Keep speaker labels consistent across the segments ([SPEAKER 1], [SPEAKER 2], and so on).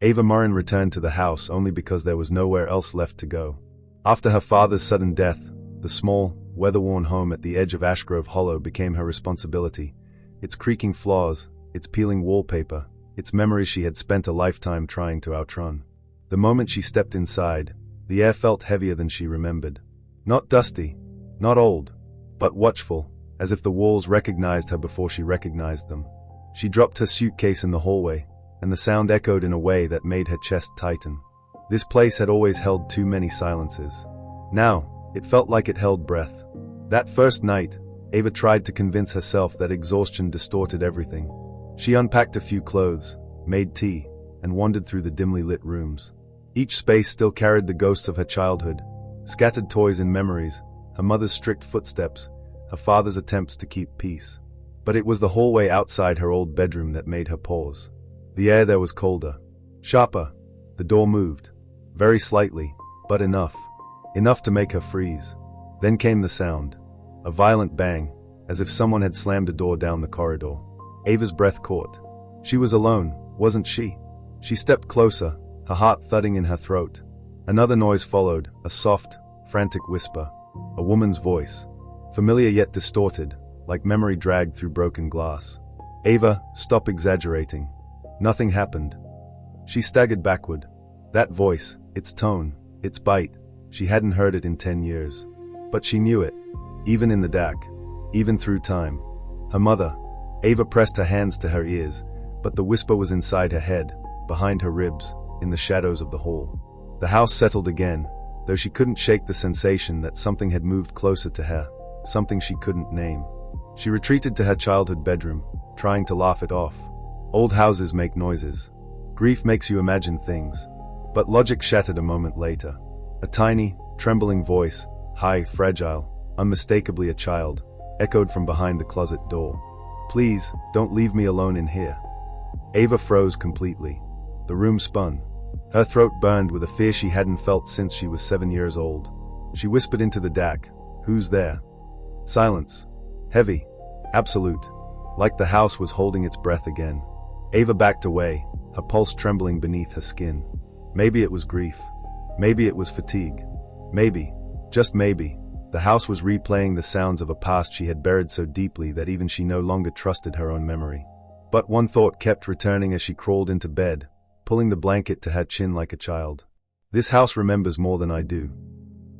[SPEAKER 1] Ava Morin returned to the house only because there was nowhere else left to go. After her father's sudden death, the small, weather-worn home at the edge of Ashgrove Hollow became her responsibility. Its creaking floors, its peeling wallpaper, its memories she had spent a lifetime trying to outrun. The moment she stepped inside, the air felt heavier than she remembered. Not dusty, not old, but watchful, as if the walls recognized her before she recognized them. She dropped her suitcase in the hallway, and the sound echoed in a way that made her chest tighten. This place had always held too many silences. Now, it felt like it held breath. That first night, Ava tried to convince herself that exhaustion distorted everything. She unpacked a few clothes, made tea, and wandered through the dimly lit rooms. Each space still carried the ghosts of her childhood, scattered toys and memories, her mother's strict footsteps, her father's attempts to keep peace. But it was the hallway outside her old bedroom that made her pause. The air there was colder, sharper. The door moved, very slightly, but enough to make her freeze. Then came the sound, a violent bang, as if someone had slammed a door down the corridor. Ava's breath caught. She was alone, wasn't she? She stepped closer, her heart thudding in her throat. Another noise followed, a soft, frantic whisper, a woman's voice, familiar yet distorted, like memory dragged through broken glass. Ava, stop exaggerating. Nothing happened. She staggered backward. That voice, its tone, its bite, she hadn't heard it in 10 years. But she knew it, even in the dark, even through time. Her mother. Ava pressed her hands to her ears, but the whisper was inside her head, behind her ribs, in the shadows of the hall. The house settled again, though she couldn't shake the sensation that something had moved closer to her, something she couldn't name. She retreated to her childhood bedroom, trying to laugh it off. Old houses make noises. Grief makes you imagine things. But logic shattered a moment later. A tiny, trembling voice, high, fragile, unmistakably a child, echoed from behind the closet door. Please, don't leave me alone in here. Ava froze completely. The room spun. Her throat burned with a fear she hadn't felt since she was 7 years old. She whispered into the dark, "Who's there?" Silence. Heavy. Absolute. Like the house was holding its breath again. Ava backed away, her pulse trembling beneath her skin. Maybe it was grief. Maybe it was fatigue. Maybe, just maybe, the house was replaying the sounds of a past she had buried so deeply that even she no longer trusted her own memory. But one thought kept returning as she crawled into bed, pulling the blanket to her chin like a child. This house remembers more than I do.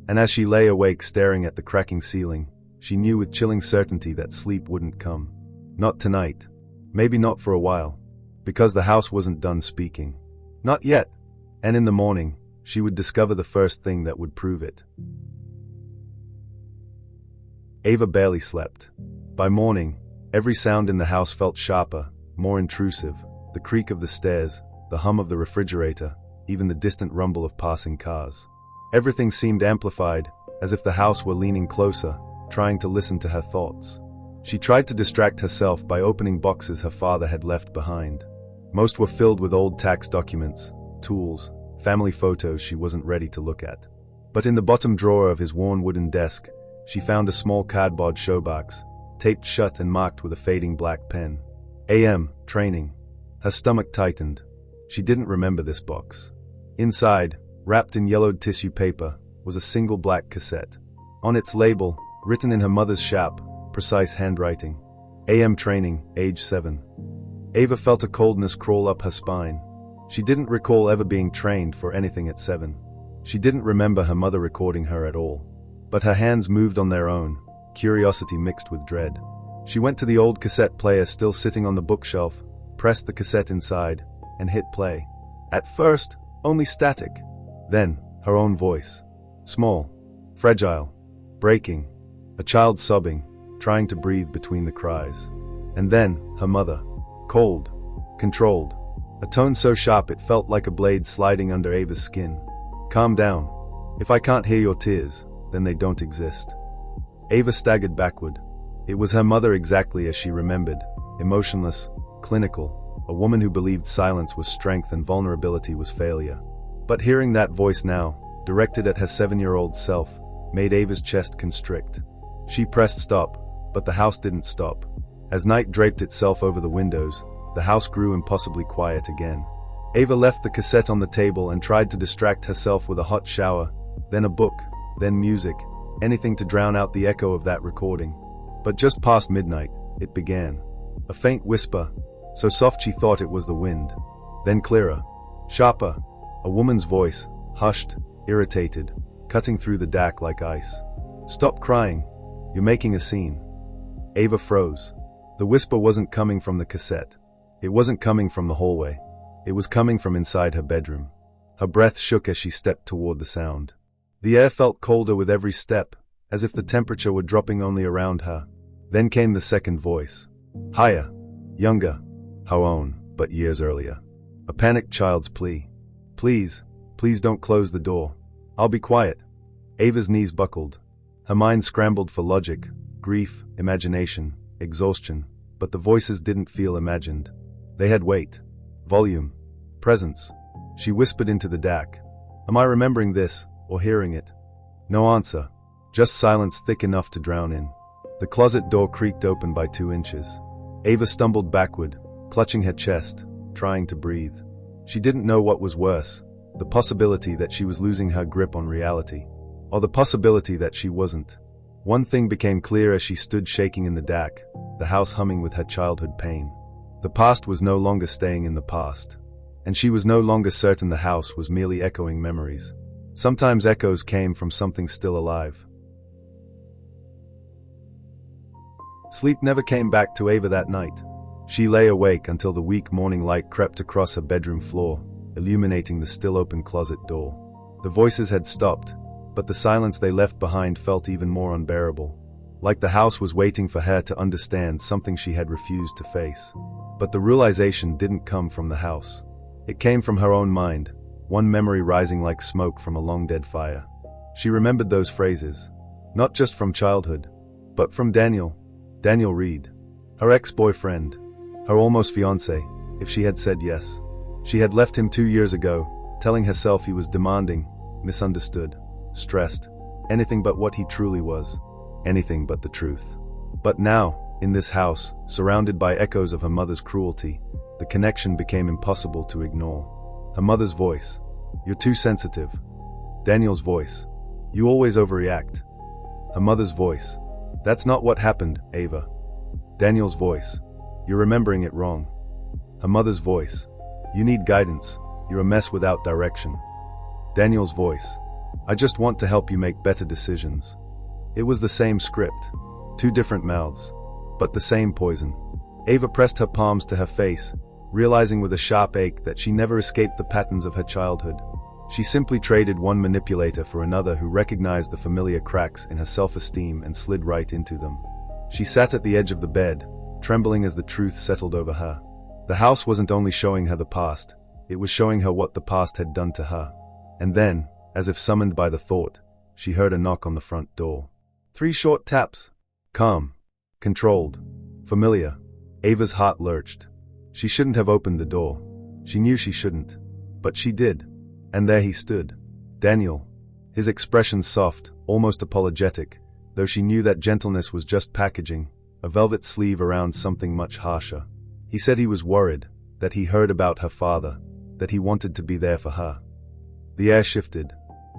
[SPEAKER 1] And as she lay awake staring at the cracking ceiling, she knew with chilling certainty that sleep wouldn't come. Not tonight. Maybe not for a while. Because the house wasn't done speaking. Not yet. And in the morning, she would discover the first thing that would prove it. Ava barely slept. By morning, every sound in the house felt sharper, more intrusive. The creak of the stairs, the hum of the refrigerator, even the distant rumble of passing cars. Everything seemed amplified, as if the house were leaning closer, trying to listen to her thoughts. She tried to distract herself by opening boxes her father had left behind. Most were filled with old tax documents, tools, family photos she wasn't ready to look at. But in the bottom drawer of his worn wooden desk, she found a small cardboard showbox, taped shut and marked with a fading black pen. AM, training. Her stomach tightened. She didn't remember this box. Inside, wrapped in yellowed tissue paper, was a single black cassette. On its label, written in her mother's sharp, precise handwriting, AM training, age 7. Ava felt a coldness crawl up her spine. She didn't recall ever being trained for anything at 7. She didn't remember her mother recording her at all. But her hands moved on their own, curiosity mixed with dread. She went to the old cassette player still sitting on the bookshelf, pressed the cassette inside, and hit play. At first, only static. Then, her own voice. Small, fragile, breaking. A child sobbing, trying to breathe between the cries. And then, her mother. Cold, controlled. A tone so sharp it felt like a blade sliding under Ava's skin. Calm down. If I can't hear your tears, then they don't exist. Ava staggered backward. It was her mother exactly as she remembered, emotionless, clinical, a woman who believed silence was strength and vulnerability was failure. But hearing that voice now, directed at her 7-year-old self, made Ava's chest constrict. She pressed stop, but the house didn't stop. As night draped itself over the windows, the house grew impossibly quiet again. Ava left the cassette on the table and tried to distract herself with a hot shower, then a book, then music, anything to drown out the echo of that recording. But just past midnight, it began. A faint whisper, so soft she thought it was the wind. Then clearer, sharper, a woman's voice, hushed, irritated, cutting through the dark like ice. "Stop crying. You're making a scene." Ava froze. The whisper wasn't coming from the cassette. It wasn't coming from the hallway. It was coming from inside her bedroom. Her breath shook as she stepped toward the sound. The air felt colder with every step, as if the temperature were dropping only around her. Then came the second voice. Higher, younger, her own, but years earlier. A panicked child's plea. "Please, please don't close the door. I'll be quiet." Ava's knees buckled. Her mind scrambled for logic, grief, imagination, exhaustion, but the voices didn't feel imagined. They had weight, volume, presence. She whispered into the dark. "Am I remembering this, or hearing it?" No answer, just silence thick enough to drown in. The closet door creaked open by 2 inches. Ava stumbled backward, clutching her chest, trying to breathe. She didn't know what was worse, the possibility that she was losing her grip on reality, or the possibility that she wasn't. One thing became clear as she stood shaking in the dark, the house humming with her childhood pain. The past was no longer staying in the past, and she was no longer certain the house was merely echoing memories. Sometimes echoes came from something still alive. Sleep never came back to Ava that night. She lay awake until the weak morning light crept across her bedroom floor, illuminating the still open closet door. The voices had stopped, but the silence they left behind felt even more unbearable. Like the house was waiting for her to understand something she had refused to face. But the realization didn't come from the house. It came from her own mind, one memory rising like smoke from a long-dead fire. She remembered those phrases, not just from childhood, but from Daniel Reed, her ex-boyfriend, her almost fiancé, if she had said yes. She had left him 2 years ago, telling herself he was demanding, misunderstood, stressed, anything but what he truly was, anything but the truth. But now, in this house, surrounded by echoes of her mother's cruelty, the connection became impossible to ignore. Her mother's voice, "You're too sensitive." Daniel's voice, "You always overreact." Her mother's voice, "That's not what happened, Ava." Daniel's voice, "You're remembering it wrong." Her mother's voice, "You need guidance, you're a mess without direction." Daniel's voice, "I just want to help you make better decisions." It was the same script, 2 different mouths, but the same poison. Ava pressed her palms to her face, realizing with a sharp ache that she never escaped the patterns of her childhood. She simply traded one manipulator for another who recognized the familiar cracks in her self-esteem and slid right into them. She sat at the edge of the bed, trembling as the truth settled over her. The house wasn't only showing her the past, it was showing her what the past had done to her. And then, as if summoned by the thought, she heard a knock on the front door. 3 short taps. Calm, controlled, familiar. Ava's heart lurched. She shouldn't have opened the door. She knew she shouldn't. But she did. And there he stood. Daniel. His expression soft, almost apologetic, though she knew that gentleness was just packaging, a velvet sleeve around something much harsher. He said he was worried, that he heard about her father, that he wanted to be there for her. The air shifted.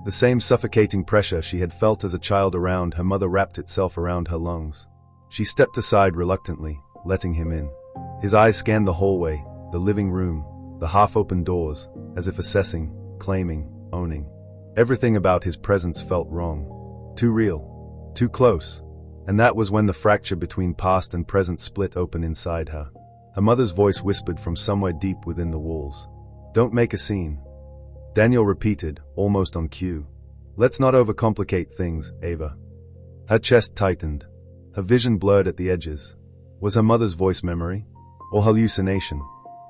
[SPEAKER 1] The same suffocating pressure she had felt as a child around her mother wrapped itself around her lungs. She stepped aside reluctantly, letting him in. His eyes scanned the hallway, the living room, the half-open doors, as if assessing, claiming, owning. Everything about his presence felt wrong. Too real. Too close. And that was when the fracture between past and present split open inside her. Her mother's voice whispered from somewhere deep within the walls. "Don't make a scene." Daniel repeated, almost on cue. "Let's not overcomplicate things, Ava." Her chest tightened. Her vision blurred at the edges. Was her mother's voice memory? Or hallucination?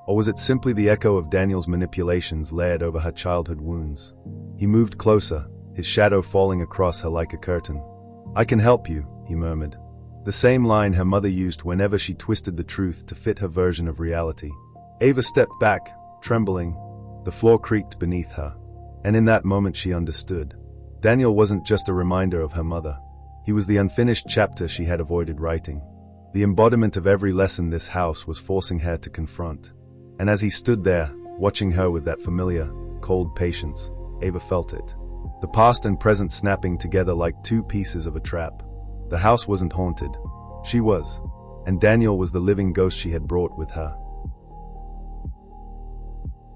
[SPEAKER 1] Or was it simply the echo of Daniel's manipulations layered over her childhood wounds? He moved closer, his shadow falling across her like a curtain. "I can help you," he murmured. The same line her mother used whenever she twisted the truth to fit her version of reality. Ava stepped back, trembling. The floor creaked beneath her. And in that moment she understood. Daniel wasn't just a reminder of her mother. He was the unfinished chapter she had avoided writing. The embodiment of every lesson this house was forcing her to confront. And as he stood there, watching her with that familiar, cold patience. Ava felt it. The past and present snapping together like two pieces of a trap. The house wasn't haunted. She was. And Daniel was the living ghost she had brought with her.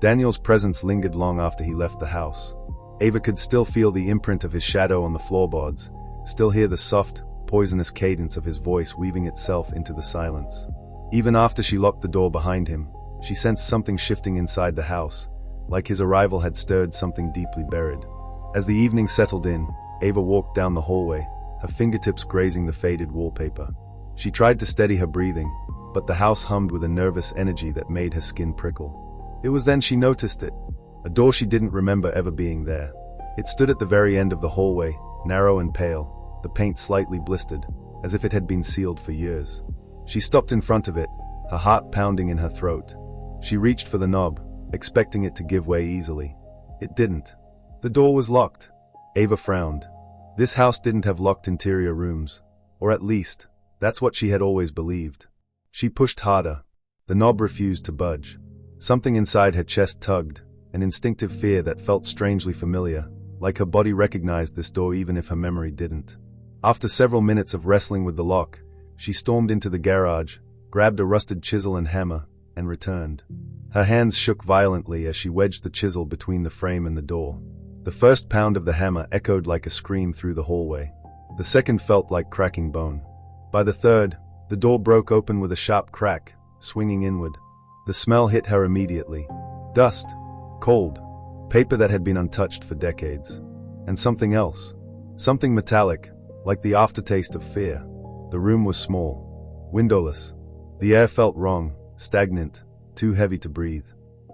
[SPEAKER 1] Daniel's presence lingered long after he left the house. Ava could still feel the imprint of his shadow on the floorboards, still hear the soft, poisonous cadence of his voice weaving itself into the silence. Even after she locked the door behind him, she sensed something shifting inside the house, like his arrival had stirred something deeply buried. As the evening settled in, Ava walked down the hallway, her fingertips grazing the faded wallpaper. She tried to steady her breathing, but the house hummed with a nervous energy that made her skin prickle. It was then she noticed it, a door she didn't remember ever being there. It stood at the very end of the hallway, narrow and pale, the paint slightly blistered, as if it had been sealed for years. She stopped in front of it, her heart pounding in her throat. She reached for the knob, expecting it to give way easily. It didn't. The door was locked. Ava frowned. This house didn't have locked interior rooms, or at least, that's what she had always believed. She pushed harder. The knob refused to budge. Something inside her chest tugged, an instinctive fear that felt strangely familiar, like her body recognized this door even if her memory didn't. After several minutes of wrestling with the lock, she stormed into the garage, grabbed a rusted chisel and hammer, and returned. Her hands shook violently as she wedged the chisel between the frame and the door. The first pound of the hammer echoed like a scream through the hallway. The second felt like cracking bone. By the third, the door broke open with a sharp crack, swinging inward. The smell hit her immediately. Dust. Cold. Paper that had been untouched for decades. And something else. Something metallic, like the aftertaste of fear. The room was small. Windowless. The air felt wrong, stagnant, too heavy to breathe.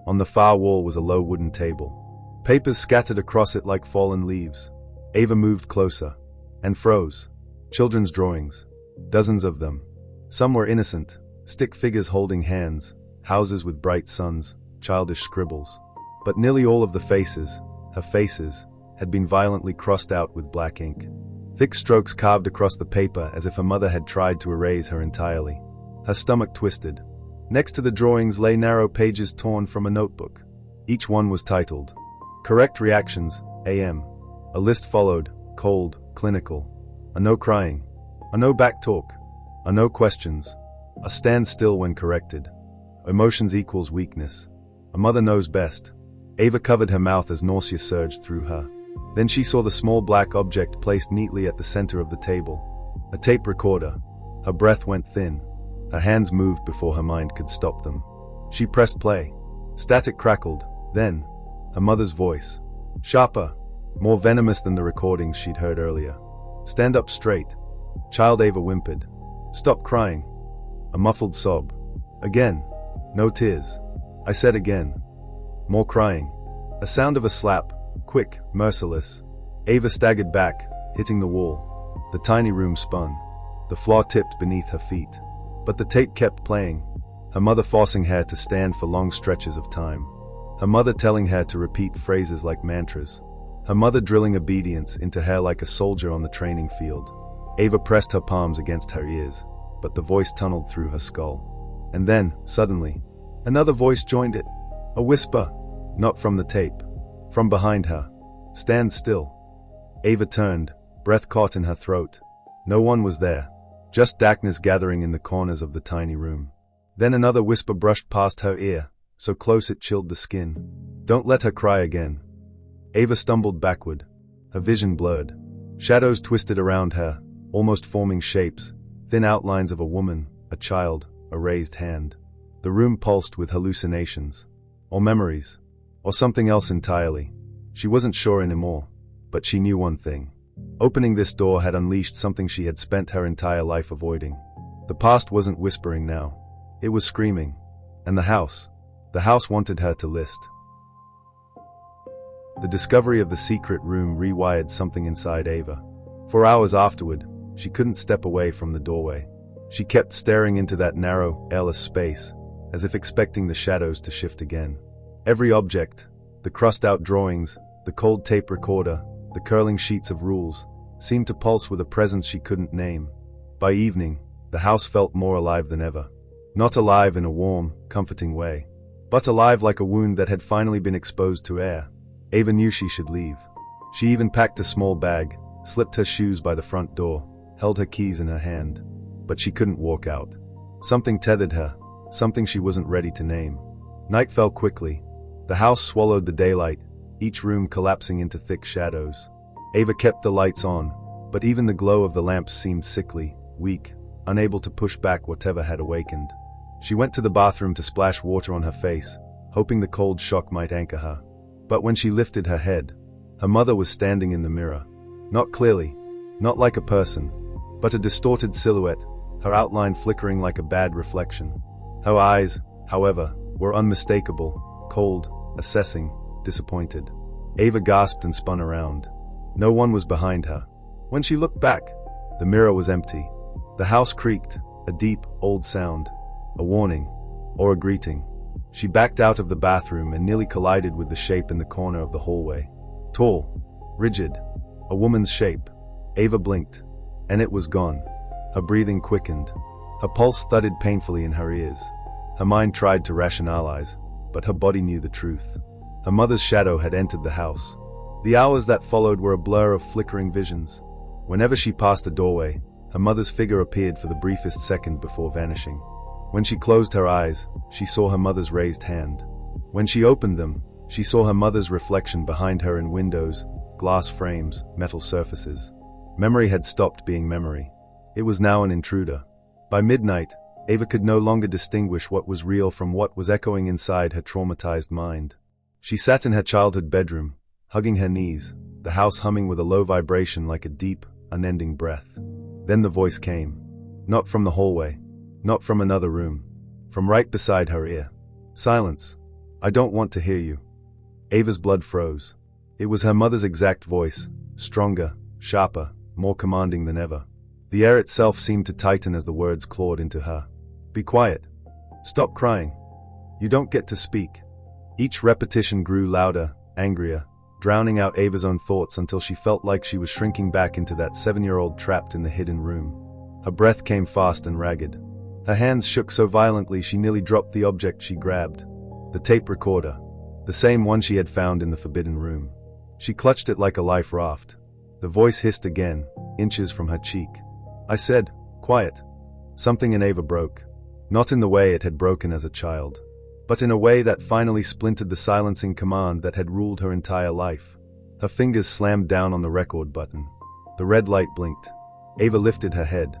[SPEAKER 1] On the far wall was a low wooden table. Papers scattered across it like fallen leaves. Ava moved closer. And froze. Children's drawings. Dozens of them. Some were innocent. Stick figures holding hands. Houses with bright suns, childish scribbles. But nearly all of the faces, her faces, had been violently crossed out with black ink. Thick strokes carved across the paper as if her mother had tried to erase her entirely. Her stomach twisted. Next to the drawings lay narrow pages torn from a notebook. Each one was titled, "Correct Reactions, AM." A list followed, cold, clinical. A no crying. A no back talk. A no questions. A stand still when corrected. Emotions equals weakness. A mother knows best. Ava covered her mouth as nausea surged through her. Then she saw the small black object placed neatly at the center of the table. A tape recorder. Her breath went thin. Her hands moved before her mind could stop them. She pressed play. Static crackled. Then, her mother's voice. Sharper. More venomous than the recordings she'd heard earlier. "Stand up straight." Child Ava whimpered. "Stop crying." A muffled sob. Again. No tears. I said again. More crying. A sound of a slap. Quick, merciless. Ava staggered back, hitting the wall. The tiny room spun. The floor tipped beneath her feet. But the tape kept playing. Her mother forcing her to stand for long stretches of time. Her mother telling her to repeat phrases like mantras. Her mother drilling obedience into her like a soldier on the training field. Ava pressed her palms against her ears, but the voice tunneled through her skull. And then, suddenly, another voice joined it. A whisper. Not from the tape. From behind her. "Stand still." Ava turned, breath caught in her throat. No one was there. Just darkness gathering in the corners of the tiny room. Then another whisper brushed past her ear, so close it chilled the skin. "Don't let her cry again." Ava stumbled backward. Her vision blurred. Shadows twisted around her, almost forming shapes, thin outlines of a woman, a child, a raised hand. The room pulsed with hallucinations. Or memories. Or something else entirely. She wasn't sure anymore. But she knew one thing. Opening this door had unleashed something she had spent her entire life avoiding. The past wasn't whispering now. It was screaming. And the house wanted her to list. The discovery of the secret room rewired something inside Ava. For hours afterward, she couldn't step away from the doorway. She kept staring into that narrow, airless space, as if expecting the shadows to shift again. Every object, the crossed-out drawings, the cold tape recorder, the curling sheets of rules, seemed to pulse with a presence she couldn't name. By evening, the house felt more alive than ever. Not alive in a warm, comforting way. but alive like a wound that had finally been exposed to air. Ava knew she should leave. She even packed a small bag, slipped her shoes by the front door, held her keys in her hand. But she couldn't walk out. Something tethered her, something she wasn't ready to name. Night fell quickly. The house swallowed the daylight, each room collapsing into thick shadows. Ava kept the lights on, but even the glow of the lamps seemed sickly, weak, unable to push back whatever had awakened. She went to the bathroom to splash water on her face, hoping the cold shock might anchor her. But when she lifted her head, her mother was standing in the mirror. Not clearly, not like a person, but a distorted silhouette, her outline flickering like a bad reflection. Her eyes, however, were unmistakable, cold, assessing, disappointed. Ava gasped and spun around. No one was behind her. When she looked back, the mirror was empty. The house creaked, a deep, old sound. A warning, or a greeting. She backed out of the bathroom and nearly collided with the shape in the corner of the hallway. Tall, rigid, a woman's shape. Ava blinked, and it was gone. Her breathing quickened. Her pulse thudded painfully in her ears. Her mind tried to rationalize, but her body knew the truth. Her mother's shadow had entered the house. The hours that followed were a blur of flickering visions. Whenever she passed a doorway, her mother's figure appeared for the briefest second before vanishing. When she closed her eyes, she saw her mother's raised hand. When she opened them, she saw her mother's reflection behind her in windows, glass frames, metal surfaces. Memory had stopped being memory. It was now an intruder. By midnight, Ava could no longer distinguish what was real from what was echoing inside her traumatized mind. She sat in her childhood bedroom, hugging her knees, the house humming with a low vibration like a deep, unending breath. Then the voice came. Not from the hallway. Not from another room. From right beside her ear. Silence. I don't want to hear you. Ava's blood froze. It was her mother's exact voice, stronger, sharper, more commanding than ever. The air itself seemed to tighten as the words clawed into her. Be quiet. Stop crying. You don't get to speak. Each repetition grew louder, angrier, drowning out Ava's own thoughts until she felt like she was shrinking back into that 7-year-old trapped in the hidden room. Her breath came fast and ragged. Her hands shook so violently she nearly dropped the object she grabbed. The tape recorder. The same one she had found in the forbidden room. She clutched it like a life raft. The voice hissed again, inches from her cheek. I said, quiet. Something in Ava broke. Not in the way it had broken as a child, but in a way that finally splintered the silencing command that had ruled her entire life. Her fingers slammed down on the record button. The red light blinked. Ava lifted her head.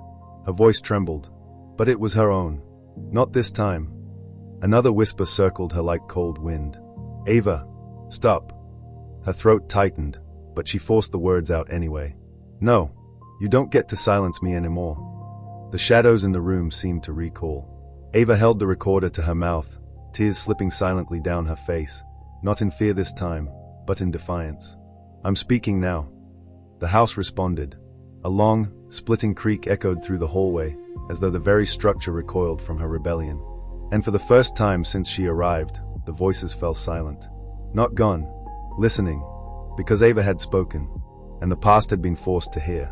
[SPEAKER 1] Her voice trembled. But it was her own. Not this time. Another whisper circled her like cold wind. Ava, stop. Her throat tightened, but she forced the words out anyway. No, you don't get to silence me anymore. The shadows in the room seemed to recall. Ava held the recorder to her mouth, tears slipping silently down her face, not in fear this time, but in defiance. I'm speaking now. The house responded. A long, splitting creak echoed through the hallway, as though the very structure recoiled from her rebellion. And for the first time since she arrived, the voices fell silent. Not gone, listening, because Ava had spoken, and the past had been forced to hear.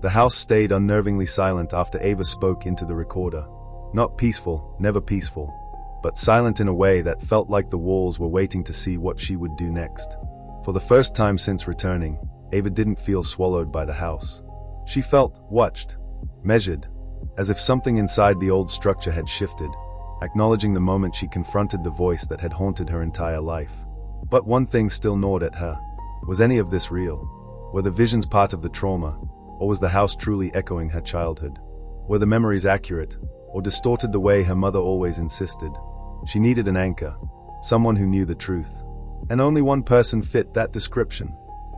[SPEAKER 1] The house stayed unnervingly silent after Ava spoke into the recorder. Not peaceful, never peaceful, but silent in a way that felt like the walls were waiting to see what she would do next. For the first time since returning, Ava didn't feel swallowed by the house. She felt watched, measured, as if something inside the old structure had shifted, acknowledging the moment she confronted the voice that had haunted her entire life. But one thing still gnawed at her. Was any of this real? Were the visions part of the trauma, or was the house truly echoing her childhood? Were the memories accurate, or distorted the way her mother always insisted? She needed an anchor, someone who knew the truth. And only one person fit that description.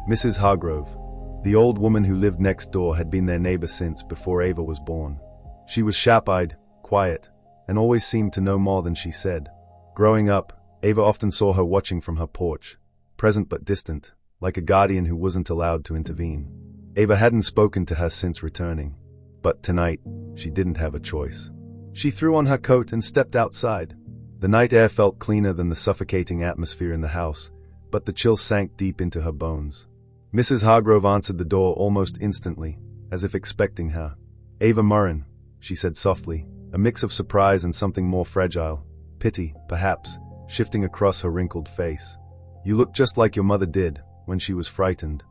[SPEAKER 1] Mrs. Hargrove. The old woman who lived next door had been their neighbor since before Ava was born. She was sharp-eyed, quiet, and always seemed to know more than she said. Growing up, Ava often saw her watching from her porch, present but distant, like a guardian who wasn't allowed to intervene. Ava hadn't spoken to her since returning, but tonight, she didn't have a choice. She threw on her coat and stepped outside. The night air felt cleaner than the suffocating atmosphere in the house, but the chill sank deep into her bones. Mrs. Hargrove answered the door almost instantly, as if expecting her. Ava Murrin, she said softly, a mix of surprise and something more fragile. pity, perhaps, shifting across her wrinkled face. You look just like your mother did, when she was frightened.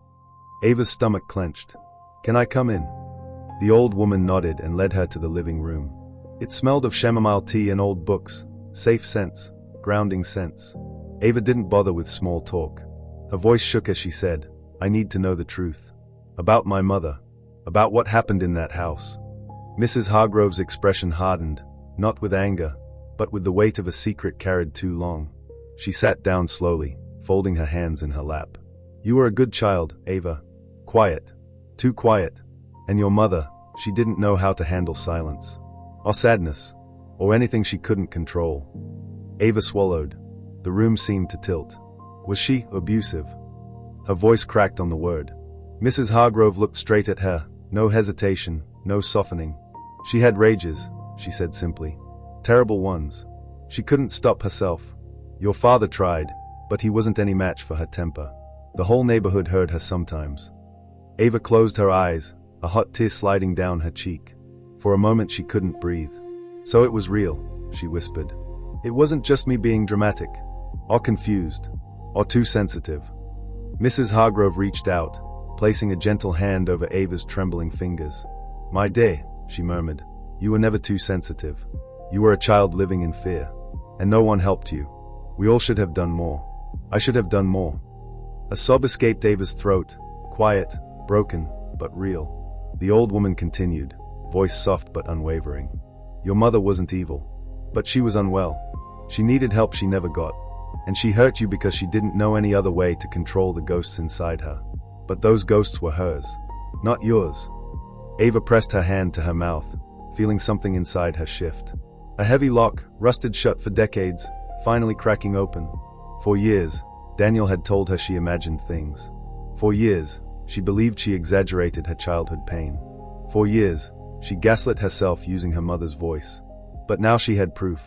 [SPEAKER 1] Ava's stomach clenched. Can I come in? The old woman nodded and led her to the living room. It smelled of chamomile tea and old books, safe scents, grounding scents. Ava didn't bother with small talk. Her voice shook as she said, I need to know the truth. About my mother. About what happened in that house. Mrs. Hargrove's expression hardened, not with anger, but with the weight of a secret carried too long. She sat down slowly, folding her hands in her lap. You were a good child, Ava. Quiet. Too quiet. And your mother, she didn't know how to handle silence. Or sadness. Or anything she couldn't control. Ava swallowed. The room seemed to tilt. Was she abusive? Her voice cracked on the word. Mrs. Hargrove looked straight at her, no hesitation, no softening. She had rages, she said simply. Terrible ones. She couldn't stop herself. Your father tried, but he wasn't any match for her temper. The whole neighborhood heard her sometimes. Ava closed her eyes, a hot tear sliding down her cheek. For a moment she couldn't breathe. So it was real, she whispered. It wasn't just me being dramatic, or confused, or too sensitive. Mrs. Hargrove reached out, placing a gentle hand over Ava's trembling fingers. My dear, she murmured, you were never too sensitive. You were a child living in fear, and no one helped you. We all should have done more. I should have done more. A sob escaped Ava's throat, quiet, broken, but real. The old woman continued, voice soft but unwavering. Your mother wasn't evil, but she was unwell. She needed help she never got, and she hurt you because she didn't know any other way to control the ghosts inside her. But those ghosts were hers, not yours. Ava pressed her hand to her mouth, feeling something inside her shift. A heavy lock, rusted shut for decades, finally cracking open. For years, Daniel had told her she imagined things. For years, she believed she exaggerated her childhood pain. For years, she gaslit herself using her mother's voice. But now she had proof.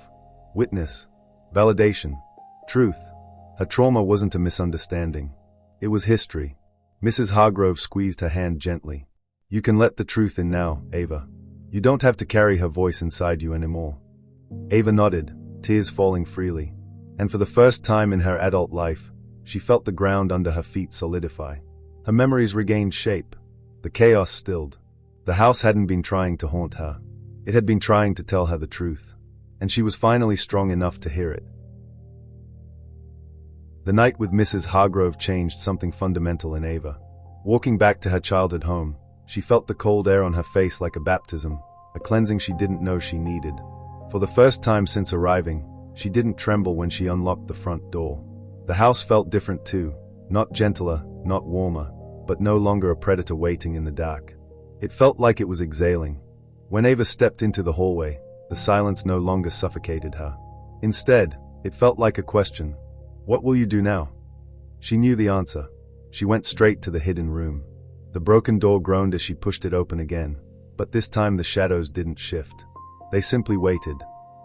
[SPEAKER 1] Witness. Validation. Truth. Her trauma wasn't a misunderstanding. It was history. Mrs. Hargrove squeezed her hand gently. You can let the truth in now, Ava. You don't have to carry her voice inside you anymore. Ava nodded, tears falling freely. And for the first time in her adult life, she felt the ground under her feet solidify. Her memories regained shape. The chaos stilled. The house hadn't been trying to haunt her. It had been trying to tell her the truth. And she was finally strong enough to hear it. The night with Mrs. Hargrove changed something fundamental in Ava. Walking back to her childhood home, she felt the cold air on her face like a baptism, a cleansing she didn't know she needed. For the first time since arriving, she didn't tremble when she unlocked the front door. The house felt different too, not gentler, not warmer, but no longer a predator waiting in the dark. It felt like it was exhaling. When Ava stepped into the hallway, the silence no longer suffocated her. Instead, it felt like a question. What will you do now? She knew the answer. She went straight to the hidden room. The broken door groaned as she pushed it open again, but this time the shadows didn't shift. They simply waited.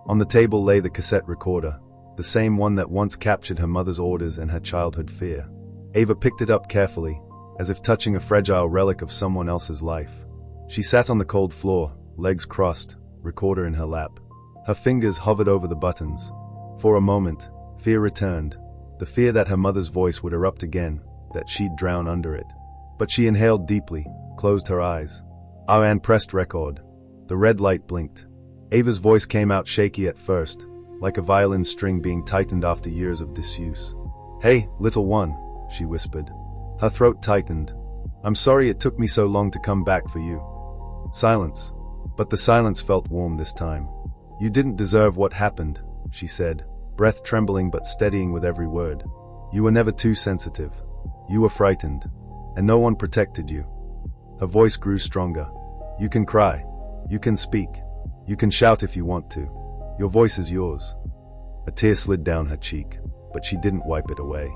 [SPEAKER 1] On the table lay the cassette recorder, the same one that once captured her mother's orders and her childhood fear. Ava picked it up carefully, as if touching a fragile relic of someone else's life. She sat on the cold floor, legs crossed, recorder in her lap. Her fingers hovered over the buttons. For a moment, fear returned. The fear that her mother's voice would erupt again, that she'd drown under it. But she inhaled deeply, closed her eyes. Anne pressed record. The red light blinked. Ava's voice came out shaky at first, like a violin string being tightened after years of disuse. Hey, little one, she whispered. Her throat tightened. I'm sorry it took me so long to come back for you. Silence. But the silence felt warm this time. You didn't deserve what happened, she said, breath trembling but steadying with every word. You were never too sensitive. You were frightened. And no one protected you. Her voice grew stronger. You can cry. You can speak. You can shout if you want to. Your voice is yours. A tear slid down her cheek, but she didn't wipe it away.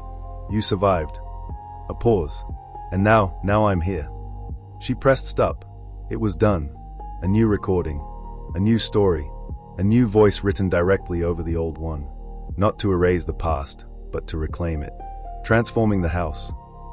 [SPEAKER 1] You survived. A pause. And now I'm here. She pressed stop. It was done. A new recording. A new story. A new voice written directly over the old one. Not to erase the past, but to reclaim it. Transforming the house.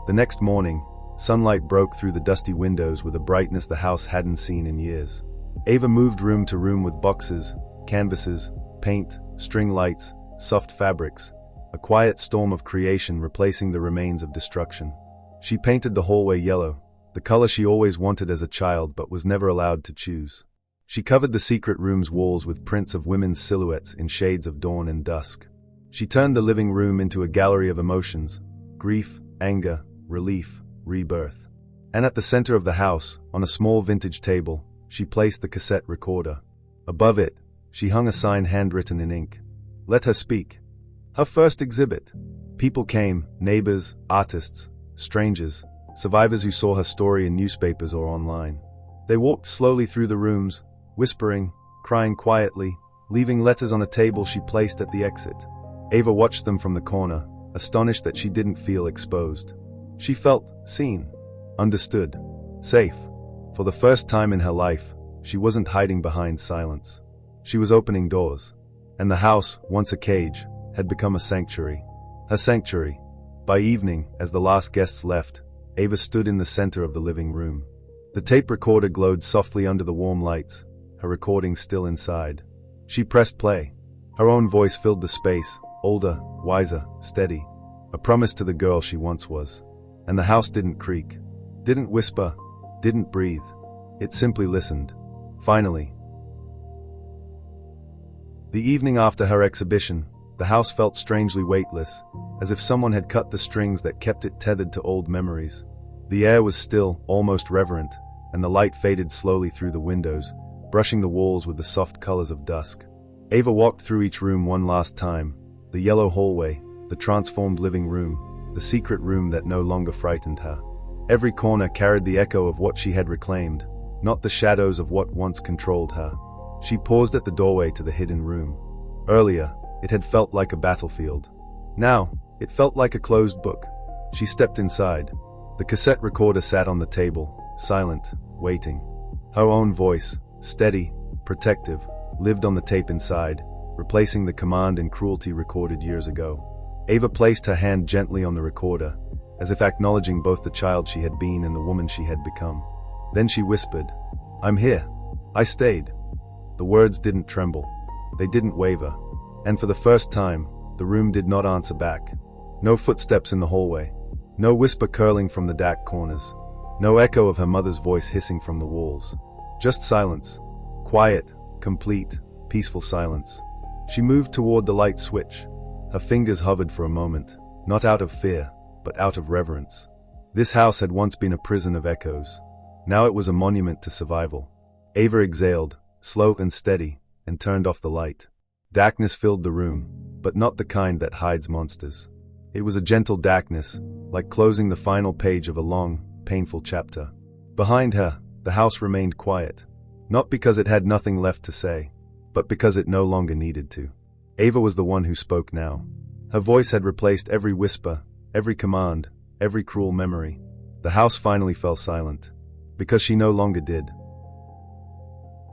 [SPEAKER 1] The next morning, sunlight broke through the dusty windows with a brightness the house hadn't seen in years. Ava moved room to room with boxes, canvases, paint, string lights, soft fabrics, a quiet storm of creation replacing the remains of destruction. She painted the hallway yellow, the color she always wanted as a child but was never allowed to choose. She covered the secret room's walls with prints of women's silhouettes in shades of dawn and dusk. She turned the living room into a gallery of emotions: grief, anger, relief, rebirth. And at the center of the house, on a small vintage table, she placed the cassette recorder. Above it, she hung a sign handwritten in ink. Let her speak. Her first exhibit. People came, neighbors, artists, strangers, survivors who saw her story in newspapers or online. They walked slowly through the rooms, whispering, crying quietly, leaving letters on a table she placed at the exit. Ava watched them from the corner, astonished that she didn't feel exposed. She felt seen, understood, safe. For the first time in her life, she wasn't hiding behind silence. She was opening doors. And the house, once a cage, had become a sanctuary. Her sanctuary. By evening, as the last guests left, Ava stood in the center of the living room. The tape recorder glowed softly under the warm lights, her recording still inside. She pressed play. Her own voice filled the space, older, wiser, steady. A promise to the girl she once was. And the house didn't creak, didn't whisper, didn't breathe. It simply listened. Finally. The evening after her exhibition, the house felt strangely weightless, as if someone had cut the strings that kept it tethered to old memories. The air was still, almost reverent, and the light faded slowly through the windows, brushing the walls with the soft colors of dusk. Ava walked through each room one last time: the yellow hallway, the transformed living room, the secret room that no longer frightened her. Every corner carried the echo of what she had reclaimed, not the shadows of what once controlled her. She paused at the doorway to the hidden room. Earlier, it had felt like a battlefield. Now, it felt like a closed book. She stepped inside. The cassette recorder sat on the table, silent, waiting. Her own voice, steady, protective, lived on the tape inside, replacing the command and cruelty recorded years ago. Ava placed her hand gently on the recorder, as if acknowledging both the child she had been and the woman she had become. Then she whispered, "I'm here. I stayed." The words didn't tremble. They didn't waver. And for the first time, the room did not answer back. No footsteps in the hallway. No whisper curling from the dark corners. No echo of her mother's voice hissing from the walls. Just silence. Quiet, complete, peaceful silence. She moved toward the light switch. Her fingers hovered for a moment, not out of fear, but out of reverence. This house had once been a prison of echoes. Now it was a monument to survival. Ava exhaled, slow and steady, and turned off the light. Darkness filled the room, but not the kind that hides monsters. It was a gentle darkness, like closing the final page of a long, painful chapter. Behind her, the house remained quiet, not because it had nothing left to say, but because it no longer needed to. Ava was the one who spoke now. Her voice had replaced every whisper, every command, every cruel memory. The house finally fell silent, because she no longer did.